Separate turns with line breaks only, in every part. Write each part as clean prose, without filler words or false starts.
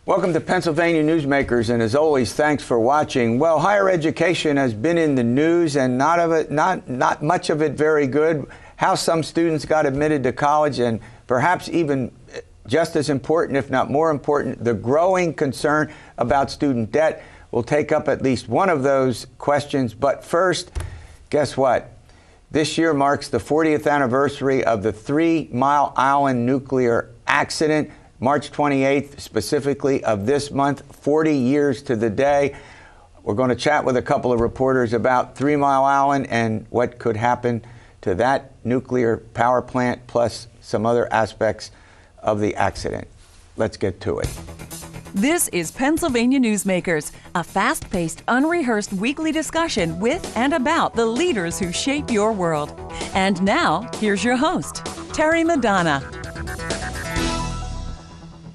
Welcome to Pennsylvania Newsmakers, and as always, thanks for watching. Well, higher education has been in the news, and not much of it very good. How some students got admitted to college, and perhaps even just as important, if not more important, the growing concern about student debt. We'll take up at least one of those questions. But first, guess what? This year marks the 40th anniversary of the 3 Mile Island nuclear accident. March 28th, specifically of this month, 40 years to the day. We're going to chat with a couple of reporters about 3 Mile Island and what could happen to that nuclear power plant, plus some other aspects of the accident. Let's get to it.
This is Pennsylvania Newsmakers, a fast-paced, unrehearsed weekly discussion with and about the leaders who shape your world. And now, here's your host, Terry Madonna.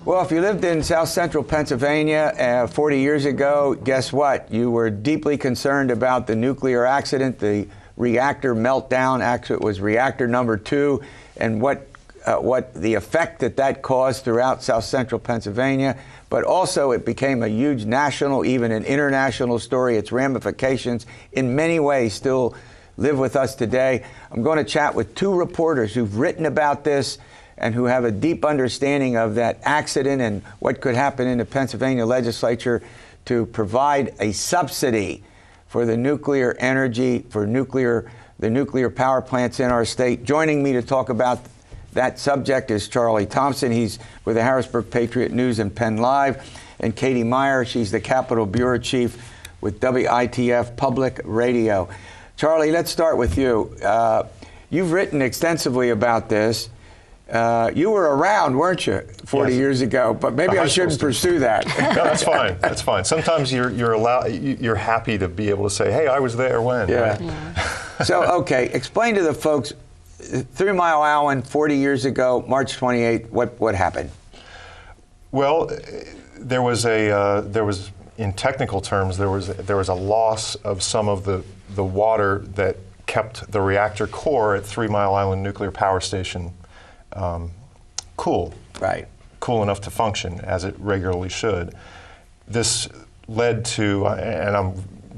Well, if you lived in South Central Pennsylvania 40 years ago, guess what? You were deeply concerned about the nuclear accident, the reactor meltdown. Actually, it was reactor number 2, and what the effect that caused throughout South Central Pennsylvania. But also, it became a huge national, even an international story. Its ramifications, in many ways, still live with us today. I'm going to chat with 2 reporters who've written about this and who have a deep understanding of that accident and what could happen in the Pennsylvania legislature to provide a subsidy for the nuclear energy, for the nuclear power plants in our state. Joining me to talk about that subject is Charlie Thompson. He's with the Harrisburg Patriot News and PennLive. And Katie Meyer, she's the Capitol Bureau Chief with WITF Public Radio. Charlie, let's start with you. You've written extensively about this. You were around, weren't you, 40 years ago? But maybe I shouldn't pursue that.
No, that's fine. That's fine. Sometimes you're happy to be able to say, "Hey, I was there when."
Yeah.
Right?
Yeah. So, okay, explain to the folks, 3 Mile Island, 40 years ago, March 28th. What happened?
Well, there was in technical terms, there was a loss of some of the water that kept the reactor core at 3 Mile Island Nuclear Power Station cool.
Right.
Cool enough to function as it regularly should. This led to, and I'm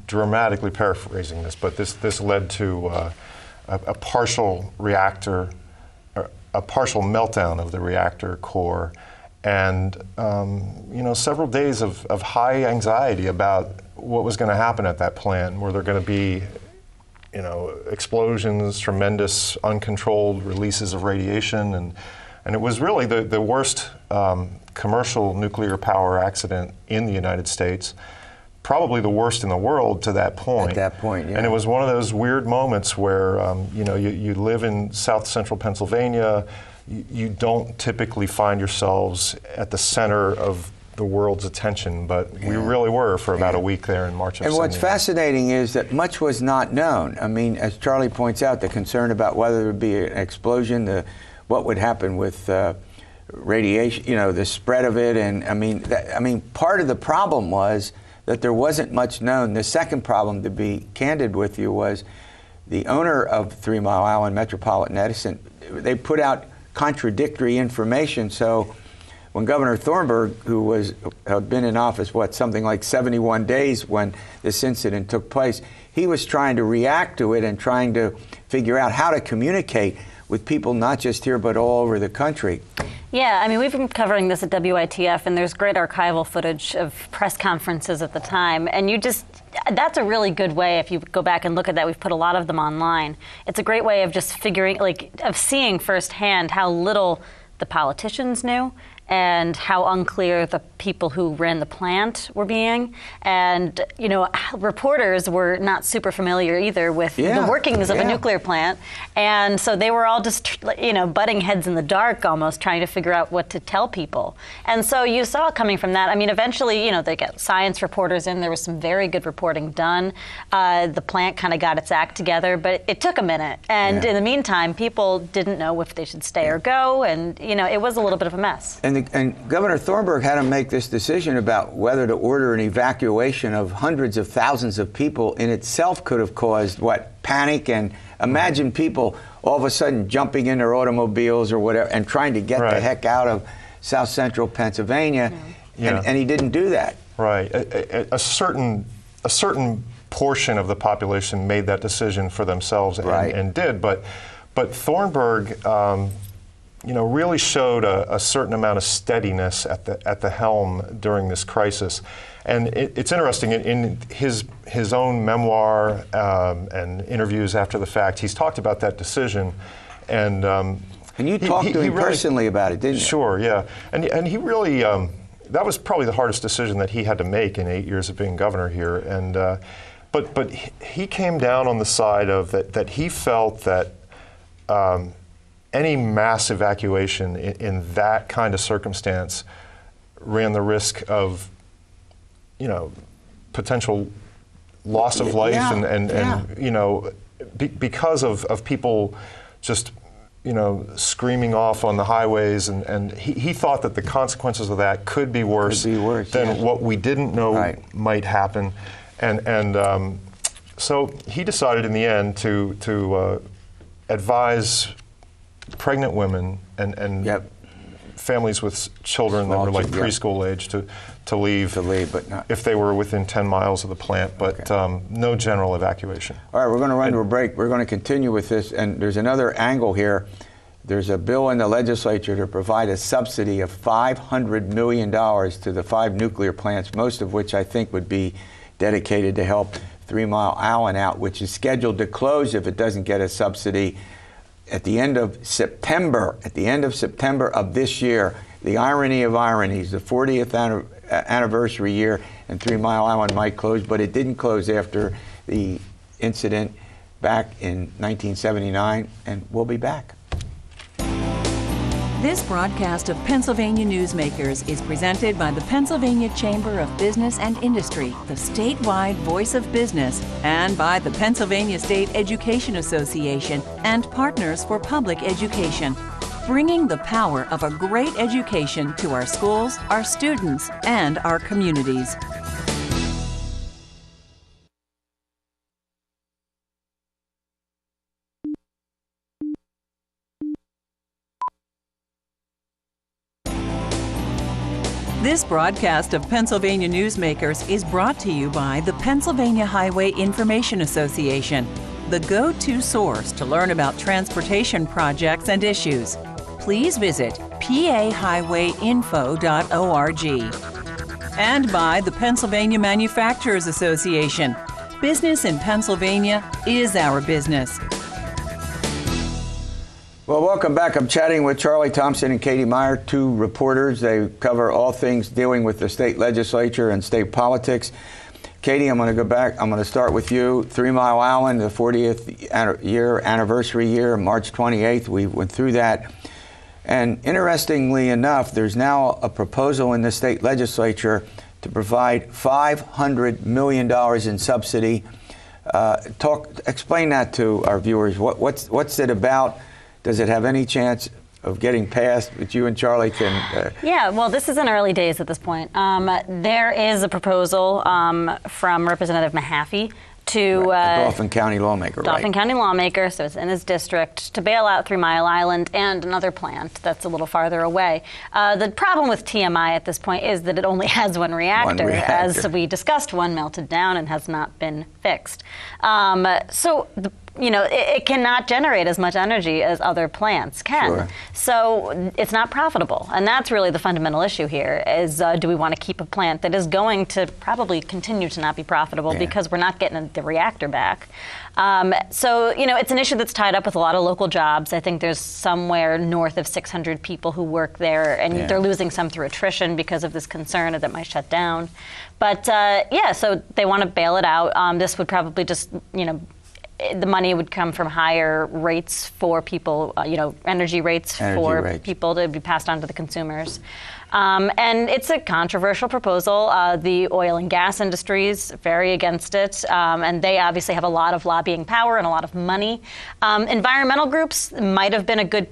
dramatically paraphrasing this, but this led to a partial reactor, a partial meltdown of the reactor core, and several days of high anxiety about what was going to happen at that plant. Were there going to be explosions, tremendous uncontrolled releases of radiation, and it was really the worst commercial nuclear power accident in the United States, probably the worst in the world to that point.
At that point, yeah.
And it was one of those weird moments where you live in South Central Pennsylvania, you don't typically find yourselves at the center of the world's attention, but we really were for about a week there in March of 79.
And what's fascinating is that much was not known. I mean, as Charlie points out, the concern about whether there would be an explosion, what would happen with radiation, the spread of it, and I mean, part of the problem was that there wasn't much known. The second problem, to be candid with you, was the owner of 3 Mile Island, Metropolitan Edison. They put out contradictory information, so when Governor Thornburg, who had been in office, something like 71 days when this incident took place, he was trying to react to it and trying to figure out how to communicate with people not just here but all over the country.
Yeah, I mean, we've been covering this at WITF, and there's great archival footage of press conferences at the time, and that's a really good way, if you go back and look at that, we've put a lot of them online. It's a great way of just of seeing firsthand how little the politicians knew and how unclear the people who ran the plant were being. And, reporters were not super familiar either with the workings of a nuclear plant. And so they were all just, butting heads in the dark almost, trying to figure out what to tell people. And so you saw it coming from that. I mean, eventually, they got science reporters in. There was some very good reporting done. The plant kind of got its act together, but it took a minute. And in the meantime, people didn't know if they should stay or go. And, it was a little bit of a mess.
And Governor Thornburg had to make this decision about whether to order an evacuation of hundreds of thousands of people. In itself could have caused panic, and imagine people all of a sudden jumping in their automobiles or whatever and trying to get the heck out of South Central Pennsylvania. And he didn't do that.
Right. A certain portion of the population made that decision for themselves and did, but Thornburg, really showed a certain amount of steadiness at the helm during this crisis. And it's interesting, in his own memoir and interviews after the fact, he's talked about that decision. And
you talked to him personally about it, didn't you?
Sure, yeah. And he really, that was probably the hardest decision that he had to make in 8 years of being governor here. And but he came down on the side of that he felt that any mass evacuation in that kind of circumstance ran the risk of, potential loss of life because of people just, screaming off on the highways, and he thought that the consequences of that could be worse than what we didn't know might happen. And so he decided in the end to advise pregnant women and families with children that were like preschool age to leave,
but not
if they were within 10 miles of the plant, but no general evacuation.
All right, we're going to run to a break. We're going to continue with this, and there's another angle here. There's a bill in the legislature to provide a subsidy of $500 million to the 5 nuclear plants, most of which I think would be dedicated to help 3 Mile Island out, which is scheduled to close if it doesn't get a subsidy at the end of September. At the end of September of this year. The irony of ironies, the 40th anniversary year, and 3 Mile Island might close, but it didn't close after the incident back in 1979, and we'll be back.
This broadcast of Pennsylvania Newsmakers is presented by the Pennsylvania Chamber of Business and Industry, the statewide voice of business, and by the Pennsylvania State Education Association and Partners for Public Education, bringing the power of a great education to our schools, our students, and our communities. This broadcast of Pennsylvania Newsmakers is brought to you by the Pennsylvania Highway Information Association, the go-to source to learn about transportation projects and issues. Please visit pahighwayinfo.org. And by the Pennsylvania Manufacturers Association. Business in Pennsylvania is our business.
Well, welcome back. I'm chatting with Charlie Thompson and Katie Meyer, 2 reporters. They cover all things dealing with the state legislature and state politics. Katie, I'm going to go back. I'm going to start with you. 3 Mile Island, the 40th anniversary year, March 28th. We went through that. And interestingly enough, there's now a proposal in the state legislature to provide $500 million in subsidy. Explain that to our viewers. What's it about? Does it have any chance of getting passed? But you and Charlie can...
Yeah, well, this is in early days at this point. There is a proposal from Representative Mahaffey to...
a Dauphin County lawmaker,
Dauphin County lawmaker, so it's in his district, to bail out 3 Mile Island and another plant that's a little farther away. The problem with TMI at this point is that it only has one reactor. As we discussed, one melted down and has not been fixed. It cannot generate as much energy as other plants can.
Sure.
So it's not profitable. And that's really the fundamental issue here is do we want to keep a plant that is going to probably continue to not be profitable because we're not getting the reactor back. It's an issue that's tied up with a lot of local jobs. I think there's somewhere north of 600 people who work there, and they're losing some through attrition because of this concern that it might shut down. But so they want to bail it out. This would probably just, the money would come from higher rates for people, energy rates for people to be passed on to the consumers. And it's a controversial proposal. The oil and gas industries very against it, and they obviously have a lot of lobbying power and a lot of money. Environmental groups might have been a good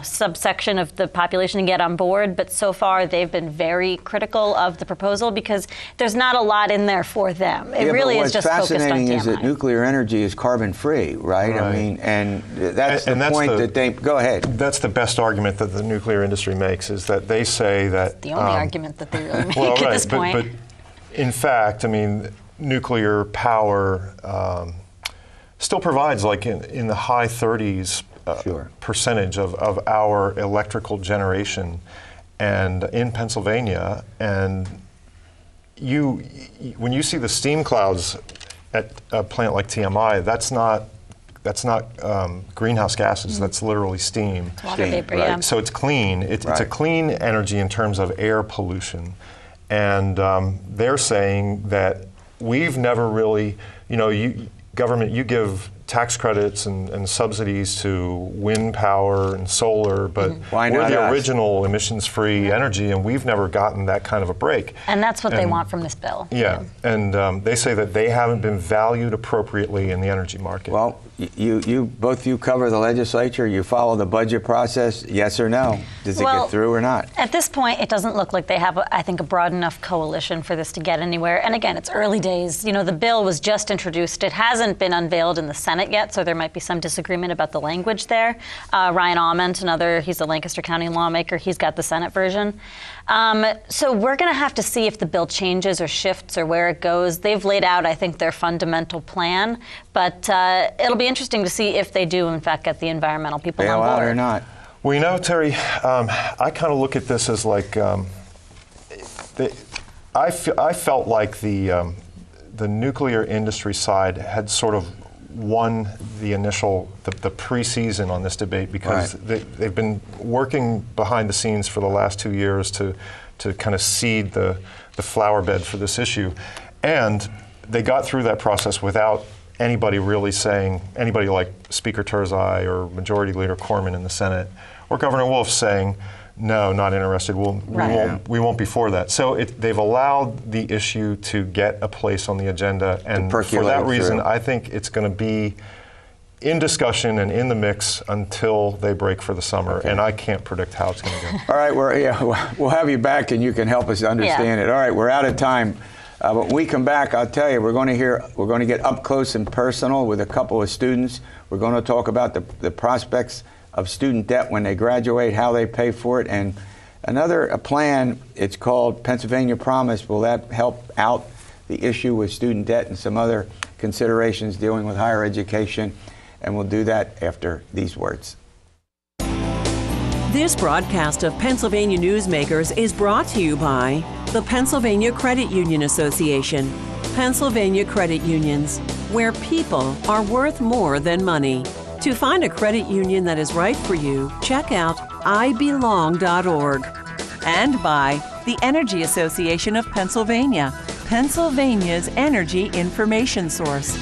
subsection of the population to get on board, but so far they've been very critical of the proposal because there's not a lot in there for them. It really is just focused on TMI.
What's fascinating is that nuclear energy is carbon-free, right? I mean, and that's the point that they... Go ahead.
That's the best argument that the nuclear industry makes, is that they say that...
It's the only argument that they really make at this point.
But in fact, I mean, nuclear power still provides, like in the high 30s percentage of our electrical generation, and in Pennsylvania, and when you see the steam clouds at a plant like TMI, that's not greenhouse gases. That's literally steam.
It's water vapor,
right?
yeah.
So it's clean. It's a clean energy in terms of air pollution, and they're saying that we've never really, government, you give tax credits and subsidies to wind power and solar, but we're the original emissions-free energy, and we've never gotten that kind of a break.
And that's what they want from this bill.
Yeah, and they say that they haven't been valued appropriately in the energy market.
Well, both of you cover the legislature. You follow the budget process. Yes or no? Does it get through or not?
At this point, it doesn't look like they have, I think, a broad enough coalition for this to get anywhere. And again, it's early days. The bill was just introduced. It hasn't been unveiled in the Senate yet, so there might be some disagreement about the language there. Ryan Alment, he's a Lancaster County lawmaker. He's got the Senate version. So we're going to have to see if the bill changes or shifts or where it goes. They've laid out, I think, their fundamental plan, but it'll be interesting to see if they do, in fact, get the environmental people on board.
Bail out or not.
Well, Terry, I kind of look at this as like, I felt like the nuclear industry side had sort of won the pre-season on this debate, because they've been working behind the scenes for the last 2 years to kind of seed the flower bed for this issue. And they got through that process without anybody really saying, anybody like Speaker Turzai or Majority Leader Corman in the Senate or Governor Wolf saying, no, not interested. We won't be for that. So they've allowed the issue to get a place on the agenda, and for that reason, I think it's going to be in discussion and in the mix until they break for the summer. And I can't predict how it's going to go.
All right, we'll have you back, and you can help us understand it. All right, we're out of time. But when we come back, I'll tell you, we're going to get up close and personal with a couple of students. We're going to talk about the prospects of student debt when they graduate, how they pay for it, and a plan, it's called Pennsylvania Promise. Will that help out the issue with student debt and some other considerations dealing with higher education? And we'll do that after these words.
This broadcast of Pennsylvania Newsmakers is brought to you by the Pennsylvania Credit Union Association. Pennsylvania Credit Unions, where people are worth more than money. To find a credit union that is right for you, check out ibelong.org. And by the Energy Association of Pennsylvania, Pennsylvania's energy information source.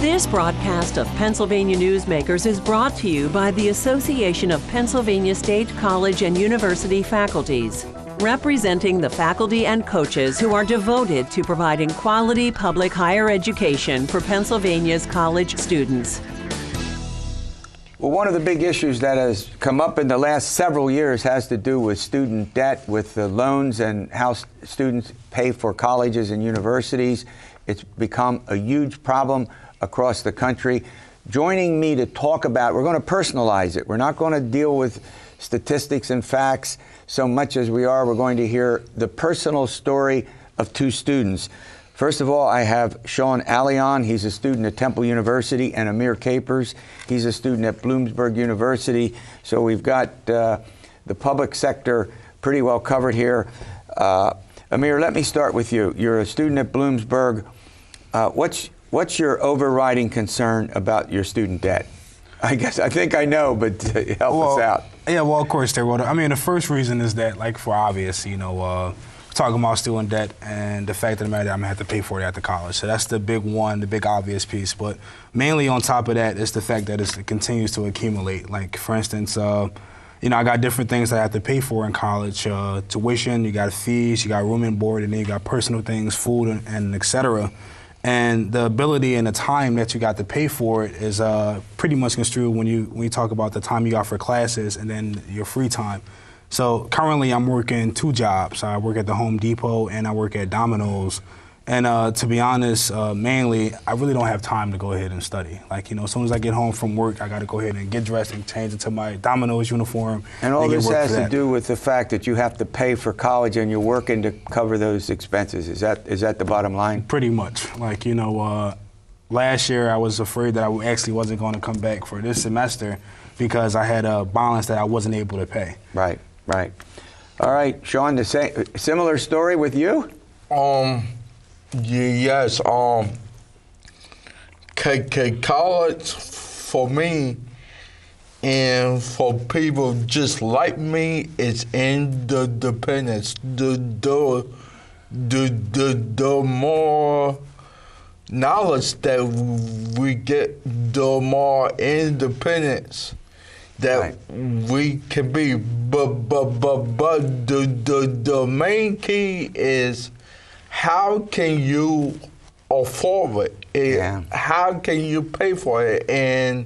This broadcast of Pennsylvania Newsmakers is brought to you by the Association of Pennsylvania State College and University Faculties, representing the faculty and coaches who are devoted to providing quality public higher education for Pennsylvania's college students.
Well, one of the big issues that has come up in the last several years has to do with student debt, with the loans and how students pay for colleges and universities. It's become a huge problem across the country. Joining me to talk about, we're going to personalize it. We're not going to deal with statistics and facts so much as we're going to hear the personal story of two students. First of all, I have Shawn Aleong. He's a student at Temple University, and Amayir Capers. He's a student at Bloomsburg University. So we've got the public sector pretty well covered here. Amayir, let me start with you. You're a student at Bloomsburg. What's your overriding concern about your student debt? I think I know, but help us out.
Yeah, well, of course, Terry. Well, I mean, the first reason is that, like, for obvious, talking about student debt and the fact of the matter that I'm going to have to pay for it after college. So that's the big one, the big obvious piece. But mainly on top of that is the fact that it continues to accumulate. Like, for instance, you know, I got different things that I have to pay for in college. Tuition, you got fees, you got room and board, and then you got personal things, food, and et cetera. And the ability and the time that you got to pay for it is pretty much construed when you talk about the time you got for classes and then your free time. So currently I'm working 2 jobs. I work at the Home Depot and I work at Domino's. And to be honest, mainly, I really don't have time to go ahead and study. Like, you know, as soon as I get home from work, I got to go ahead and get dressed and change into my Domino's uniform.
And all this has to do with the fact that you have to pay for college and you're working to cover those expenses. Is that the bottom line?
Pretty much. Like, you know, last year I was afraid that I actually wasn't going to come back for this semester because I had a balance that I wasn't able to pay.
Right, right. All right, Shawn, the same, similar story with you?
Yes, college for me and for people just like me is independence. The more knowledge that we get, the more independence that we can be. But the main key is, how can you afford it? How can you pay for it? And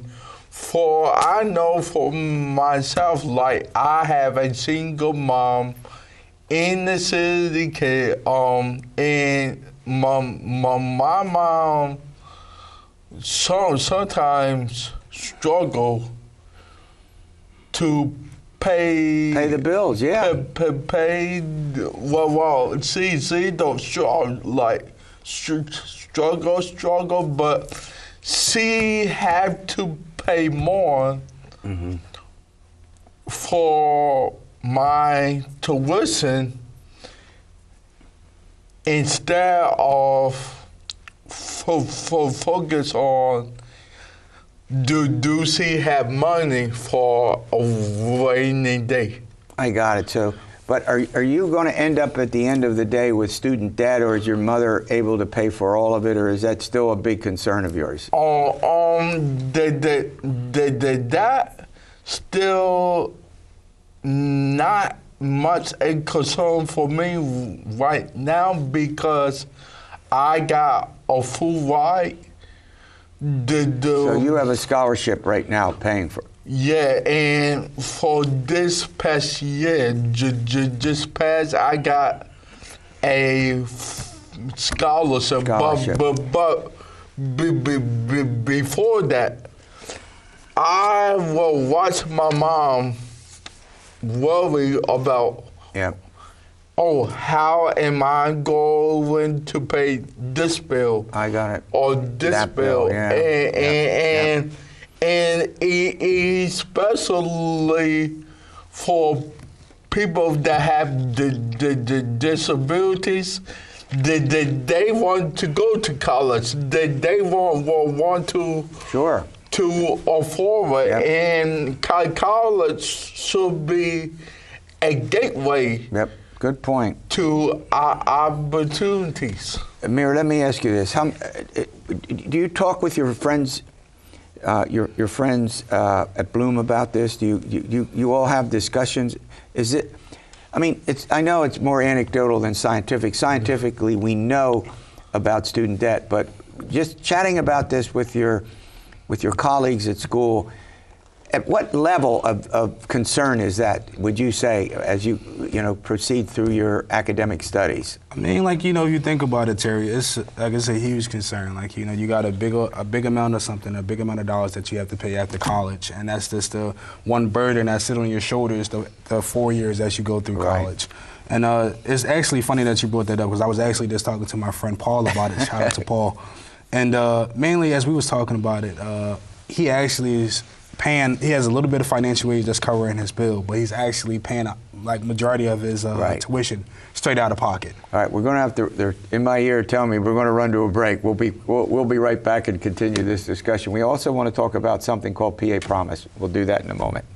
I know for myself, like, I have a single mom in the city, and my mom sometimes struggle to pay
the bills, yeah.
She don't struggle, but she have to pay more for my tuition instead of focus on do she have money for a rainy day?
I got it, too. But are you going to end up at the end of the day with student debt, or is your mother able to pay for all of it, or is that still a big concern of yours?
That still not much a concern for me right now because I got a full ride.
So you have a scholarship right now paying for it?
Yeah, and for this past year, just past, I got a scholarship. But before that, I will watch my mom worry about, how am I going to pay this bill?
I got it.
Or this bill. And especially for people that have the disabilities, they want to go to college. They want to afford it. And college should be a gateway.
Good point.
To opportunities.
Amayir, let me ask you this: do you talk with your friends, your friends at Bloom about this? Do you all have discussions? Is it? I mean, I know it's more anecdotal than scientific. Scientifically, we know about student debt, but just chatting about this with your colleagues at school. At what level of concern is that, would you say, as you proceed through your academic studies?
I mean, like, if you think about it, Terry, it's a huge concern. Like, you got a big amount of something, a big amount of dollars that you have to pay after college, and that's just the one burden that's sitting on your shoulders the 4 years as you go through college. And it's actually funny that you brought that up because I was actually just talking to my friend Paul about it. Shout out to Paul. And mainly, as we was talking about it, he actually is paying. He has a little bit of financial aid that's covering his bill, but he's actually paying like majority of his tuition straight out of pocket.
All right, we're going to have to. They're in my ear telling me we're going to run to a break. We'll be right back and continue this discussion. We also want to talk about something called PA Promise. We'll do that in a moment.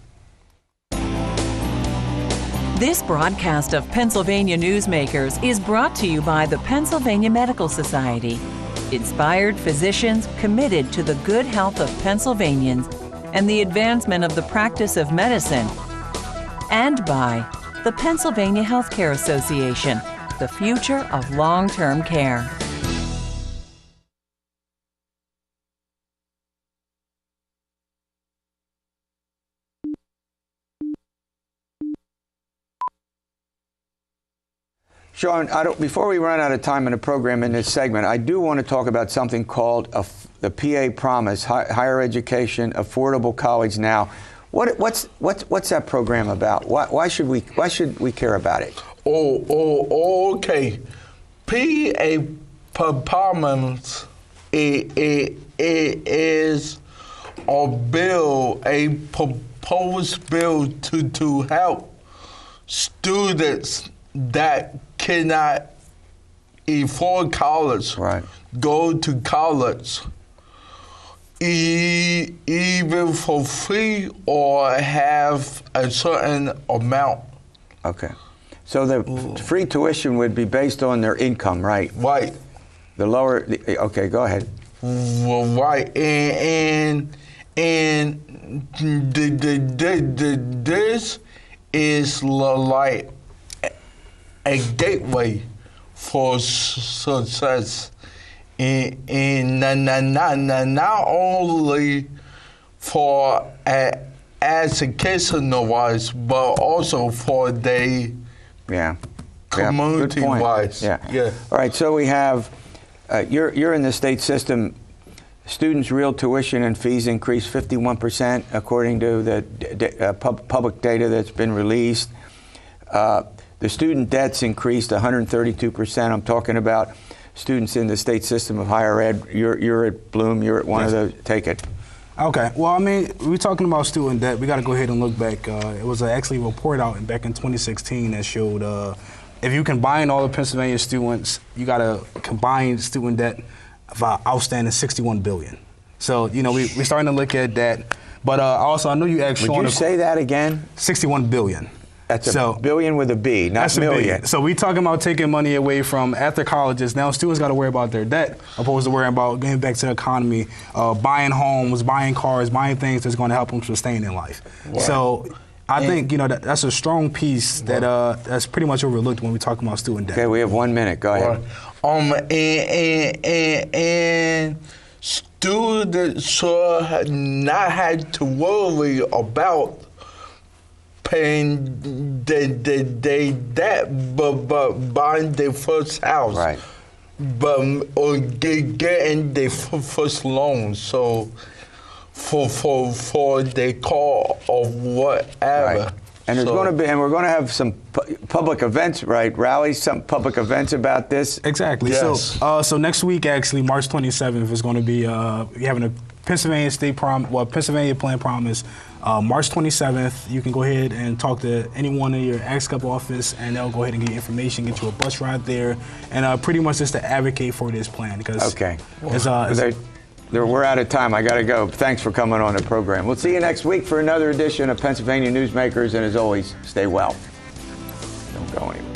This broadcast of Pennsylvania Newsmakers is brought to you by the Pennsylvania Medical Society. Inspired physicians committed to the good health of Pennsylvanians and the advancement of the practice of medicine. and by the Pennsylvania Healthcare Association, the future of long-term care.
Shawn, before we run out of time in the program in this segment, I do want to talk about something called the PA Promise, Higher Education Affordable College Now. What's that program about? Why should we care about it?
Okay. PA Promise is a proposed bill to help students that cannot afford college,
right,
go to college even for free or have a certain amount.
Okay. So the free tuition would be based on their income, right?
Right.
The lower, okay, go ahead.
Well, right. And this is like a gateway for success, and not only for educational wise, but also for the community wise.
Yeah. All right. So we have you're in the state system. Students' real tuition and fees increased 51% according to the public data that's been released. The student debts increased 132%. I'm talking about students in the state system of higher ed. You're at Bloom. You're at one of those. Take it.
Okay. Well, I mean, we're talking about student debt. We got to go ahead and look back. It was actually a report out back in 2016 that showed if you combine all the Pennsylvania students, you got a combined student debt of outstanding $61 billion. So, you know, we're starting to look at that. But also, I know you asked Shawn.
Would you say that again?
$61 billion.
That's a billion with a B, not million.
So we talking about taking money away from after colleges. Now students got to worry about their debt, opposed to worrying about getting back to the economy, buying homes, buying cars, buying things that's going to help them sustain in life. Wow. So I think that's a strong piece that that's pretty much overlooked when we talk about student debt.
Okay, we have 1 minute. Go ahead.
And students should not have to worry about paying their debt, but buying their first house,
right?
Or getting their first loan. So for the car or whatever.
Right. And there's going to be, and we're going to have some public events, right? Rallies, some public events about this.
Exactly.
Yes.
So next week, actually, March 27th is going to be we having a Pennsylvania Pennsylvania Plan Promise. March 27th, you can go ahead and talk to anyone in your ASCAP office, and they'll go ahead and get you information, get you a bus ride there, and pretty much just to advocate for this plan. Because
we're out of time. I got to go. Thanks for coming on the program. We'll see you next week for another edition of Pennsylvania Newsmakers, and as always, stay well. Don't go anywhere.